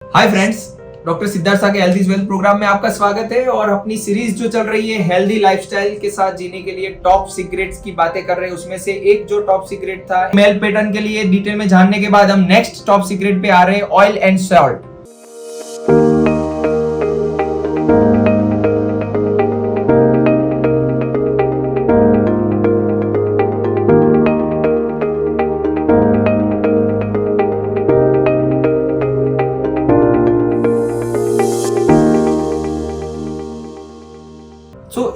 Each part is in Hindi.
हाय फ्रेंड्स, डॉक्टर सिद्धार्थ के हेल्थ इज वेल्थ प्रोग्राम में आपका स्वागत है। और अपनी सीरीज जो चल रही है हेल्दी लाइफस्टाइल के साथ जीने के लिए टॉप सीक्रेट्स की बातें कर रहे हैं, उसमें से एक जो टॉप सीक्रेट था मेल पैटर्न के लिए डिटेल में जानने के बाद हम नेक्स्ट टॉप सीक्रेट पे आ रहे हैं, ऑयल एंड सॉल्ट।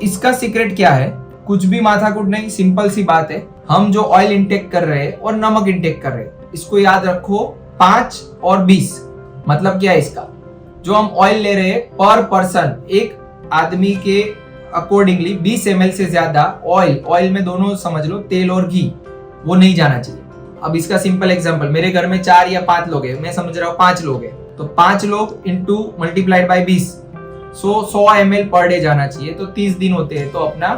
इसका सीक्रेट क्या है? कुछ भी माथाकुट नहीं, सिंपल सी बात है। हम जो ऑयल इंटेक कर रहे हैं और नमक इंटेक कर रहे हैं, इसको याद रखो 5 और 20। मतलब क्या है इसका? जो हम ऑयल ले रहे हैं पर पर्सन, एक आदमी के अकॉर्डिंगली 20 ml से ज्यादा ऑयल में दोनों समझ लो, तेल और घी, वो नहीं जाना चाहिए। अब इसका सिंपल एग्जांपल, मेरे घर में 4 या 5 लोग हैं, मैं समझ रहा हूँ 5 लोग हैं, तो 5 लोग into multiplied by 20, 100 ml per day जाना चाहिए। तो 30 दिन होते हैं, तो अपना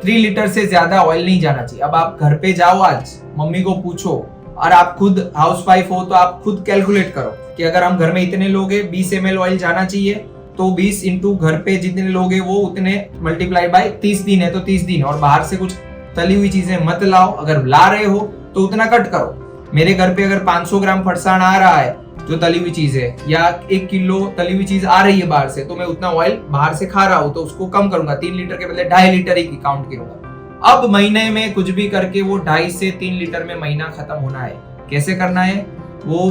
3 लीटर से ज्यादा ऑयल नहीं जाना चाहिए। अब आप घर पे जाओ, आज मम्मी को पूछो, और आप खुद हाउसवाइफ हो तो आप खुद कैलकुलेट करो कि अगर हम घर में इतने लोग हैं 20 ml ऑयल जाना चाहिए, तो 20 इंटू घर पे जितने लोग हैं वो उतने मल्टीप्लाई बाय 30 दिन है, तो 30 दिन। और बाहर से कुछ तली हुई चीजें मत लाओ, अगर ला रहे हो तो उतना कट करो। मेरे घर पे अगर 500 ग्राम फरसाण आ रहा है जो तली हुई चीज है, या 1 किलो तली हुई चीज आ रही है बाहर से, तो मैं उतना ऑयल बाहर से खा रहा हूं, तो उसको कम करूंगा। 3 लीटर के बदले 2.5 लीटर ही काउंट करूंगा। अब महीने में कुछ भी करके वो 2.5 से 3 लीटर में महीना खत्म होना है। कैसे करना है? वो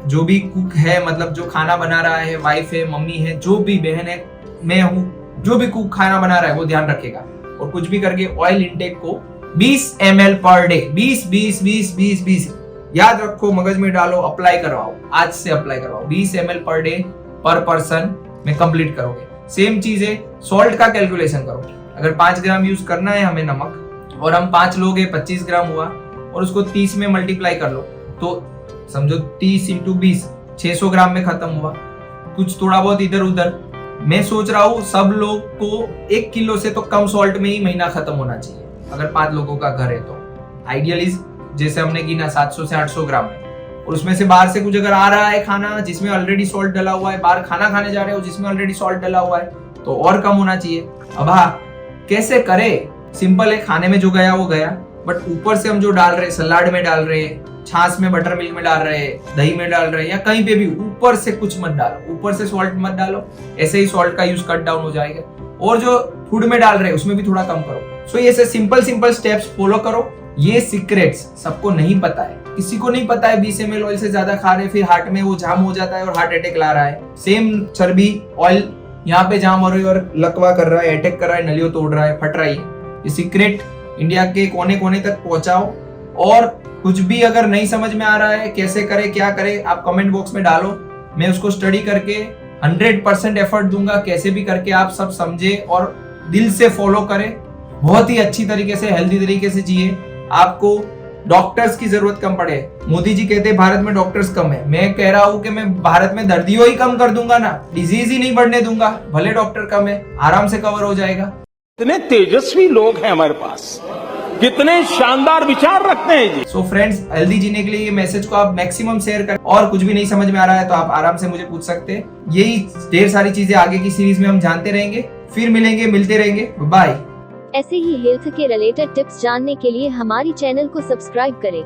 जो भी कुक है, मतलब जो खाना बना रहा है, वाइफ है, मम्मी है, जो भी बहन है, मैं हूं, जो भी कुक खाना बना रहा है वो ध्यान रखेगा। और कुछ भी करके ऑयल इंटेक को 20 ml पर डे, 20 याद रखो, मगज में डालो, अप्लाई करवाओ, आज से अप्लाई करवाओ। 20 ml पर डे पर पर्सन में कंप्लीट करोगे। सेम चीज है, सॉल्ट का कैलकुलेशन करो। अगर 5 ग्राम यूज करना है हमें नमक, और हम 5 लोग हैं, 25 ग्राम हुआ, और उसको 30 में मल्टीप्लाई कर लो, तो समझो 30 इंटू 20, 600 ग्राम में खत्म हुआ। कुछ थोड़ा बहुत इधर उधर, मैं सोच रहा हूँ सब लोग को 1 किलो से तो कम सॉल्ट में ही महीना खत्म होना चाहिए, अगर 5 लोगों का घर है तो। आइडियली जैसे हमने गिना 700 से 800 ग्राम है, और उसमें से बाहर से कुछ अगर आ रहा है खाना जिसमें ऑलरेडी सॉल्ट डला हुआ है, बाहर खाना खाने जा रहे हो जिसमें ऑलरेडी सॉल्ट डला हुआ है, तो और कम होना चाहिए। अब हाँ, कैसे करे? सिंपल है, खाने में जो गया वो गया, बट ऊपर से हम जो डाल रहे हैं, सलाड में डाल रहे हैं, छाछ में, बटर मिल्क में डाल रहे हैं, दही में डाल रहे हैं, या कहीं पे भी ऊपर से कुछ मत डालो, ऊपर से सॉल्ट मत डालो। ऐसे ही सॉल्ट का यूज कट डाउन हो जाएगा। और जो फूड में डाल रहे हैं उसमें भी थोड़ा कम करो। सो ये सिंपल स्टेप्स फॉलो करो। ये सीक्रेट्स सबको नहीं पता है, किसी को नहीं पता है 20 ml ऑयल से ज्यादा खा रहे, फिर हार्ट में वो जाम हो जाता है और हार्ट अटैक ला रहा है। सेम चर्बी ऑयल यहाँ पे जाम हो रही है और लकवा कर रहा है, अटैक कर रहा है, नलियों तोड़ रहा है, फट रही है। ये सीक्रेट इंडिया के कोने कोने तक पहुंचाओ। और कुछ भी अगर नहीं समझ में आ रहा है कैसे करे, क्या करे, आप कमेंट बॉक्स में डालो, मैं उसको स्टडी करके 100% एफर्ट दूंगा, कैसे भी करके आप सब समझे और दिल से फॉलो करें। बहुत ही अच्छी तरीके से, हेल्दी तरीके से जिए। आपको डॉक्टर्स की जरूरत कम पड़े। मोदी जी कहते हैं भारत में डॉक्टर्स कम है, मैं कह रहा हूं कि मैं भारत में दर्दियों ही कम कर दूंगा ना, डिजीज ही नहीं बढ़ने दूंगा। भले डॉक्टर कम है, आराम से कवर हो जाएगा। कितने तेजस्वी लोग हैं हमारे पास, कितने शानदार विचार रखते हैं जी। सो फ्रेंड्स, हेल्दी जीने के लिए ये मैसेज को आप मैक्सिमम शेयर करें। और कुछ भी नहीं समझ में आ रहा है तो आप आराम से मुझे पूछ सकते हैं। यही ढेर सारी चीजें आगे की सीरीज में हम जानते रहेंगे। फिर मिलेंगे, मिलते रहेंगे। बाय। ऐसे ही हेल्थ के रिलेटेड टिप्स जानने के लिए हमारी चैनल को सब्सक्राइब करें।